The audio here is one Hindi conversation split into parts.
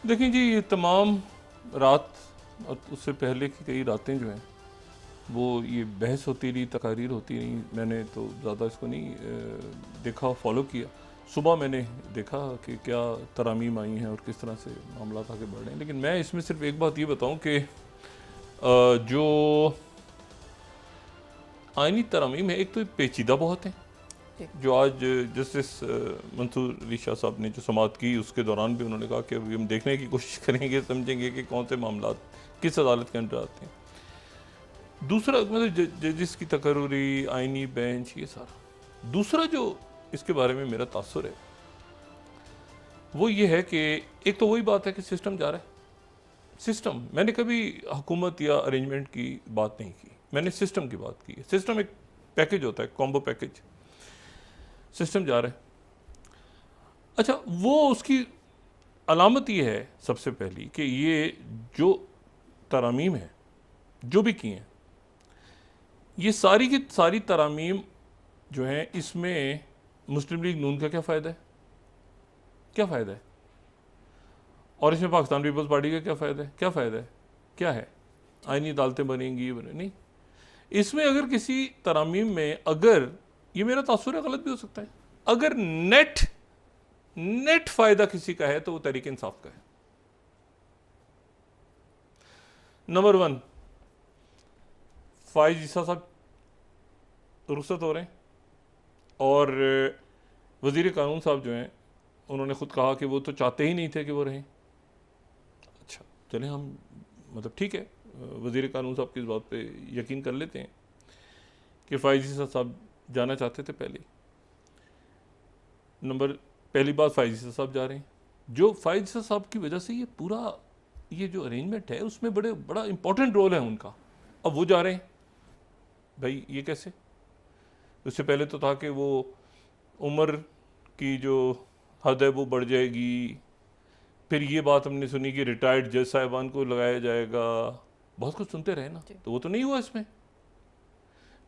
देखें जी, ये तमाम रात और उससे पहले की कई रातें जो हैं वो ये बहस होती रही, तकारीर होती रही। मैंने तो ज़्यादा इसको नहीं देखा, फॉलो किया। सुबह मैंने देखा कि क्या तरामीम आई हैं और किस तरह से मामला आगे बढ़ रहे हैं। लेकिन मैं इसमें सिर्फ एक बात ये बताऊं कि जो आइनी तरामीम है, एक तो पेचीदा बहुत है, जो आज जस्टिस मंसूर अली शाह साहब ने जो समाअत की उसके दौरान भी उन्होंने कहा कि अभी हम देखने की कोशिश करेंगे, समझेंगे कि कौन से मामला किस अदालत के अंदर आते हैं। दूसरा मतलब जजिस की तकर्री, आइनी बेंच, ये सारा। दूसरा जो इसके बारे में मेरा तासुर है वो ये है कि एक तो वही बात है कि सिस्टम जा रहा है। सिस्टम, मैंने कभी हुकूमत या अरेंजमेंट की बात नहीं की, मैंने सिस्टम की बात की है। सिस्टम एक पैकेज होता है, कॉम्बो पैकेज। सिस्टम जा रहा है। अच्छा, वो उसकी अलामत ये है सबसे पहली कि ये जो तरामीम है जो भी की हैं, ये सारी की सारी तरामीम जो हैं, इसमें मुस्लिम लीग नून का क्या फ़ायदा है? क्या फ़ायदा है? और इसमें पाकिस्तान पीपल्स पार्टी का क्या फ़ायदा है? क्या फ़ायदा है? क्या है? आइनी अदालतें बनेंगी, बने नहीं। इसमें अगर किसी तरामीम में, अगर ये मेरा तासुर है, गलत भी हो सकता है, अगर नेट फायदा किसी का है तो वो तहरीक इंसाफ का है। नंबर 1, फाइज ईसा साहब रुखसत हो रहे हैं और वजीर कानून साहब जो हैं उन्होंने खुद कहा कि वो तो चाहते ही नहीं थे कि वो रहें। अच्छा चलें, हम मतलब ठीक है, वजीर कानून साहब की इस बात पे यकीन कर लेते हैं कि फाइज ईसा साहब जाना चाहते थे पहले। पहली बात, फाइज ईसा साहब जा रहे हैं। जो फाइज ईसा साहब की वजह से ये पूरा ये जो अरेंजमेंट है उसमें बड़ा इंपॉर्टेंट रोल है उनका। अब वो जा रहे हैं, भाई ये कैसे? उससे पहले तो था कि वो उम्र की जो हद है वो बढ़ जाएगी। फिर ये बात हमने सुनी कि रिटायर्ड जज साहिबान को लगाया जाएगा। बहुत कुछ सुनते रहे ना, तो वो तो नहीं हुआ इसमें।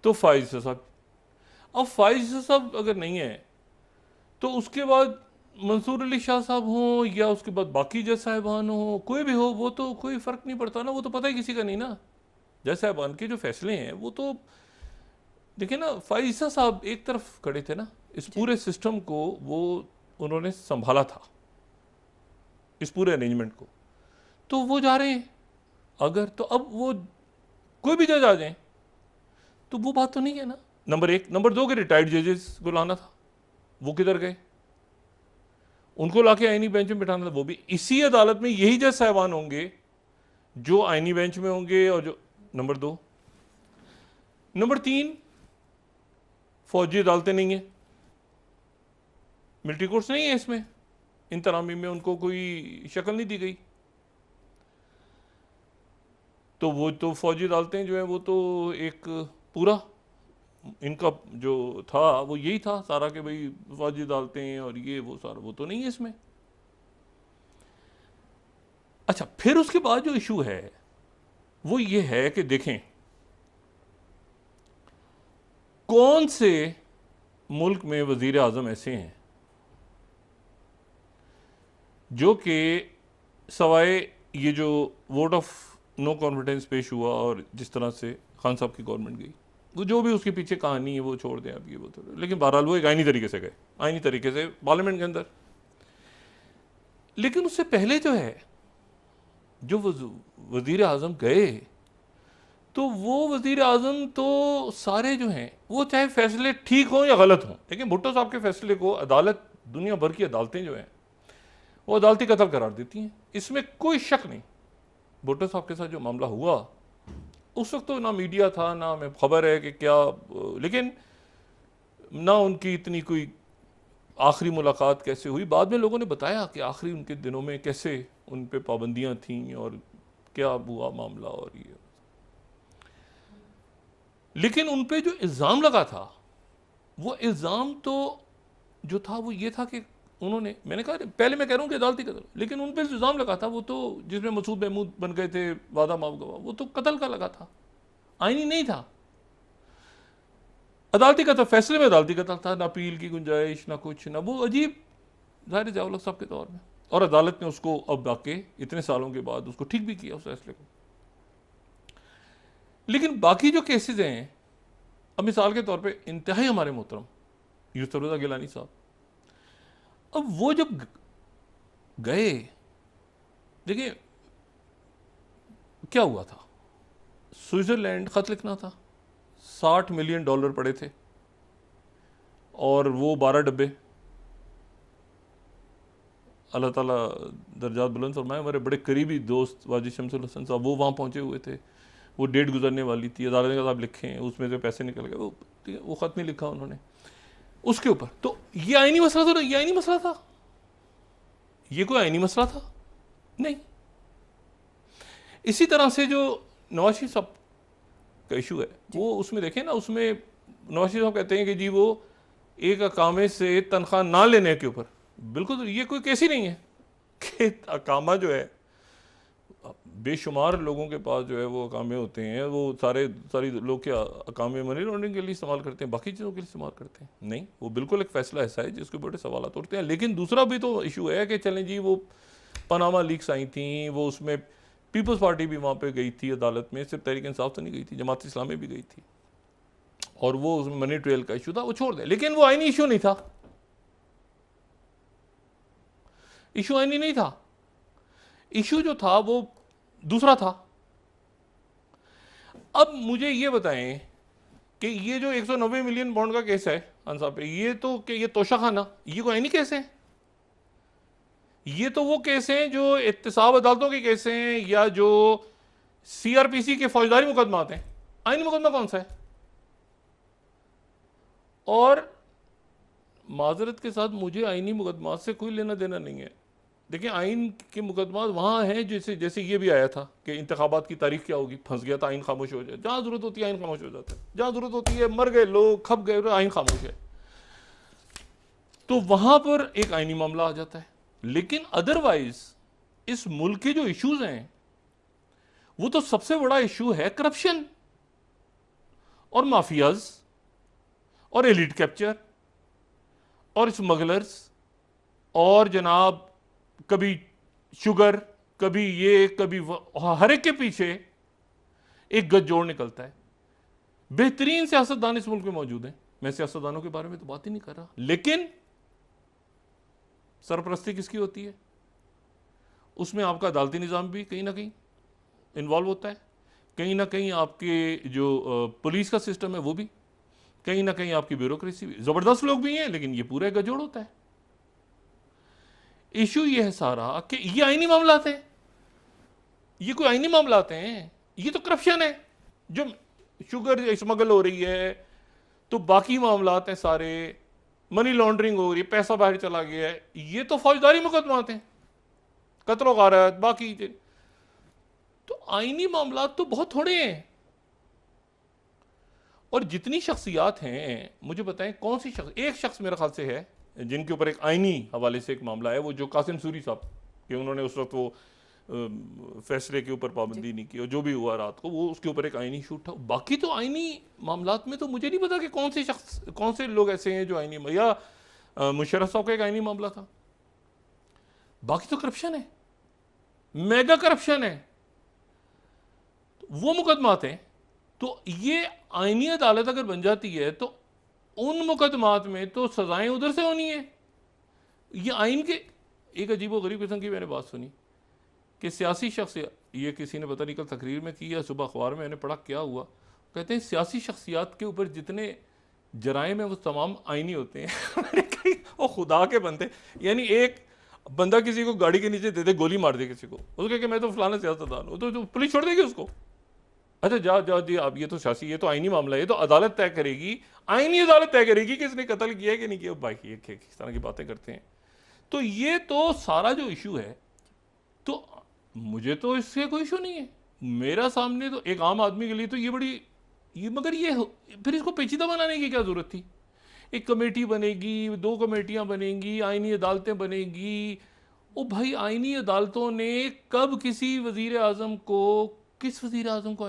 तो फाइज साहब, अब फाइज साहब अगर नहीं है तो उसके बाद मंसूर अली शाह साहब हों या उसके बाद बाकी जज साहिबान हो, कोई भी हो, वो तो कोई फ़र्क नहीं पड़ता ना, वो तो पता ही किसी का नहीं ना। जज साहिबान के जो फैसले हैं वो तो देखिए ना, फाइजा साहब एक तरफ खड़े थे ना, इस पूरे सिस्टम को वो उन्होंने संभाला था, इस पूरे अरेंजमेंट को। तो वो जा रहे हैं अगर, तो अब वो कोई भी जज आ जाए तो वो बात तो नहीं है ना। नंबर 1। नंबर 2 के रिटायर्ड जजेस को लाना था, वो किधर गए? उनको लाके आईनी बेंच में बिठाना था, वो भी इसी अदालत में यही जज साहिबान होंगे जो आईनी बेंच में होंगे। और जो नंबर 2, नंबर 3, फौजी अदालतें नहीं है, मिलिट्री कोर्ट्स नहीं है इसमें, इन तरामीम में उनको कोई शक्ल नहीं दी गई। तो वो तो फौजी अदालतें जो है वो तो एक पूरा इनका जो था वो यही था सारा कि भाई फौजी अदालतें और ये वो सारा, वो तो नहीं है इसमें। अच्छा, फिर उसके बाद जो इशू है वो ये है कि देखें कौन से मुल्क में वजीर आज़म ऐसे हैं जो कि सवाए ये जो वोट ऑफ नो कॉन्फिडेंस पेश हुआ और जिस तरह से खान साहब की गवर्नमेंट गई, वो जो भी उसके पीछे कहानी है वो छोड़ दें अब, ये वो तो, लेकिन बहरहाल वो एक आईनी तरीके से गए, आईनी तरीके से पार्लियामेंट के अंदर। लेकिन उससे पहले जो है जो वजीर आज़म गए, तो वो वजीर आज़म तो सारे जो हैं वो चाहे फैसले ठीक हों या गलत हों, लेकिन भुट्टो साहब के फैसले को अदालत, दुनिया भर की अदालतें जो हैं वो अदालती कत्ल करार देती हैं, इसमें कोई शक नहीं। भुट्टो साहब के साथ जो मामला हुआ उस वक्त तो ना मीडिया था, ना हमें खबर है कि क्या, लेकिन ना उनकी इतनी कोई आखिरी मुलाकात कैसे हुई। बाद में लोगों ने बताया कि आखिरी उनके दिनों में कैसे उन पे पाबंदियां थीं और क्या हुआ मामला और ये। लेकिन उन पे जो इल्ज़ाम लगा था, वो इल्ज़ाम तो जो था वो ये था कि उन्होंने, मैंने कहा पहले मैं कह रहा हूँ कि अदालती कत्ल, लेकिन उन पे इल्ज़ाम लगा था वो तो जिसमें मसूद महमूद बन गए थे वादा माफ गवाह, वो तो कत्ल का लगा था, आईनी नहीं था। अदालती कत्ल, फैसले में अदालती कत्ल था, ना अपील की गुंजाइश, ना कुछ, ना वो अजीब, ज़ाहिर जवाहर साहब के दौर में। और अदालत ने उसको अब आके इतने सालों के बाद उसको ठीक भी किया उस फैसले को। लेकिन बाकी जो केसेस हैं, अब मिसाल के तौर पे इंतहाई हमारे मोहतरम यूसुफ रज़ा गिलानी साहब, अब वो जब गए, देखिए क्या हुआ था, स्विट्जरलैंड खत लिखना था, $60 मिलियन पड़े थे और वो 12 डब्बे। अल्लाह ताला दर्जात बुलंद फरमाए, हमारे बड़े करीबी दोस्त वाजिद शमसुल हसन साहब वो वहाँ पहुँचे हुए थे, वो डेट गुजरने वाली थी, अदालत ने कहा आप लिखें, उसमें से पैसे निकल गए, वो ख़त नहीं लिखा उन्होंने उसके ऊपर। तो ये आईनी मसला था, ये आईनी मसला था, ये कोई आईनी मसला था नहीं। इसी तरह से जो नवाज शरीफ साहब का इशू है, वो उसमें देखें ना, उसमें नवाज शरीफ साहब कहते हैं कि जी वो एक अकामे से तनख्वाह ना लेने के ऊपर, बिल्कुल ये कोई केस ही नहीं है कि अकामा जो है, बेशुमार लोगों के पास जो है वो अकामे होते हैं, वो सारी लोग क्या अकामे मनी लॉन्ड्रिंग के लिए इस्तेमाल करते हैं, बाकी चीज़ों के लिए इस्तेमाल करते हैं? नहीं, वो बिल्कुल एक फ़ैसला ऐसा है जिसके बड़े सवाल उठते हैं। लेकिन दूसरा भी तो इशू है कि चलें जी वो पनामा लीक्स आई थी, वो उसमें पीपल्स पार्टी भी वहाँ पे गई थी अदालत में, सिर्फ तहरीक इंसाफ तो नहीं गई थी, जमात इस्लामी भी गई थी, और वो उसमें मनी ट्रेल का इशू था, वो छोड़ दें। लेकिन वो आईनी इशू नहीं था, इशू आईनी नहीं था, इशू जो था वो दूसरा था। अब मुझे ये बताएं कि ये जो 190 मिलियन बॉन्ड का केस है अंसार पे, ये तो कि ये तोशाखाना, ये कोई आईनी केस है? ये तो वो केस हैं जो एहतसाब अदालतों के केस हैं, या जो सीआरपीसी के फौजदारी मुकदमात हैं। आईनी मुकदमा कौन सा है? और माजरत के साथ मुझे आईनी मुकदमात से कोई लेना देना नहीं है। देखिए, आइन के मुकदमात वहाँ हैं जैसे ये भी आया था कि इंतखाबात की तारीख क्या होगी, फंस गया था आइन खामोश हो जाए, जहाँ ज़रूरत होती है आइन खामोश हो जाता है, जहाँ ज़रूरत होती है मर गए लोग, खप गए, आइन खामोश है, तो वहाँ पर एक आइनी मामला आ जाता है। लेकिन अदरवाइज इस मुल्क के जो इश्यूज हैं, वो तो सबसे बड़ा इशू है करप्शन और माफियाज और एलिट कैप्चर और स्मगलर्स, और जनाब कभी शुगर, कभी ये, कभी हर एक के पीछे एक गठजोड़ निकलता है। बेहतरीन सियासतदान इस मुल्क में मौजूद हैं, मैं सियासतदानों के बारे में तो बात ही नहीं कर रहा, लेकिन सरपरस्ती किसकी होती है? उसमें आपका अदालती निज़ाम भी कहीं ना कहीं इन्वॉल्व होता है, कहीं ना कहीं आपके जो पुलिस का सिस्टम है वो भी, कहीं ना कहीं आपकी ब्यूरोक्रेसी भी, ज़बरदस्त लोग भी हैं, लेकिन ये पूरा गठजोड़ होता है। इशू ये है सारा कि ये आईनी मामलात हैं, ये कोई आईनी मामलात हैं, ये तो करप्शन है। जो शुगर स्मगल हो रही है, तो बाकी मामलात हैं सारे, मनी लॉन्ड्रिंग हो रही है, पैसा बाहर चला गया है, ये तो फौजदारी मुकदमात हैं, कत्ल गारत, बाकी। तो आईनी मामलात तो बहुत थोड़े हैं। और जितनी शख्सियात हैं, मुझे बताएं कौन सी शख्स, एक शख्स मेरे ख्याल से है जिनके ऊपर एक आईनी हवाले से एक मामला है, वो जो कासिम सूरी साहब, कि उन्होंने उस वक्त वो फैसले के ऊपर पाबंदी नहीं की, और जो भी हुआ रात को, वो उसके ऊपर एक आईनी शूट था। बाकी तो आईनी मामलात में तो मुझे नहीं पता कि कौन से शख्स, कौन से लोग ऐसे हैं जो आईनी, या मुशर्रफ साहब का एक आईनी मामला था। बाकी तो करप्शन है, मेगा करप्शन है, वो मुकदमात हैं। तो ये आईनी अदालत अगर बन जाती है तो उन मुकदमात में तो सजाएं उधर से होनी है। ये आइन के एक अजीब व गरीब किस्म की मैंने बात सुनी कि सियासी शख्स, ये किसी ने पता नहीं कल तकरीर में की या सुबह अखबार में मैंने पढ़ा, क्या हुआ, कहते हैं सियासी शख्सियात के ऊपर जितने जराइम हैं वो तमाम आइनी होते हैं। मैंने कही वो खुदा के बंदे, यानी एक बंदा किसी को गाड़ी के नीचे दे दे, गोली मार दे किसी को, उसको कहे कि मैं तो फलाना सियासतदान हूँ, तो पुलिस छोड़ देगी उसको। अच्छा जाओ जी आप, ये तो सियासी, ये तो आईनी मामला है, ये तो अदालत तय करेगी, आईनी अदालत तय करेगी कि इसने कत्ल किया है कि नहीं किया। भाई ये किस तरह की बातें करते हैं। तो ये तो सारा जो इशू है, तो मुझे तो इससे कोई इशू नहीं है, मेरा सामने तो एक आम आदमी के लिए तो ये बड़ी, ये मगर ये फिर इसको पेचीदा बनाने की क्या जरूरत थी? एक कमेटी बनेगी, 2 कमेटियां बनेंगी, आईनी अदालतें बनेगी। ओ भाई, आईनी अदालतों ने कब किसी वजीर आजम को, किस वजीर आजम को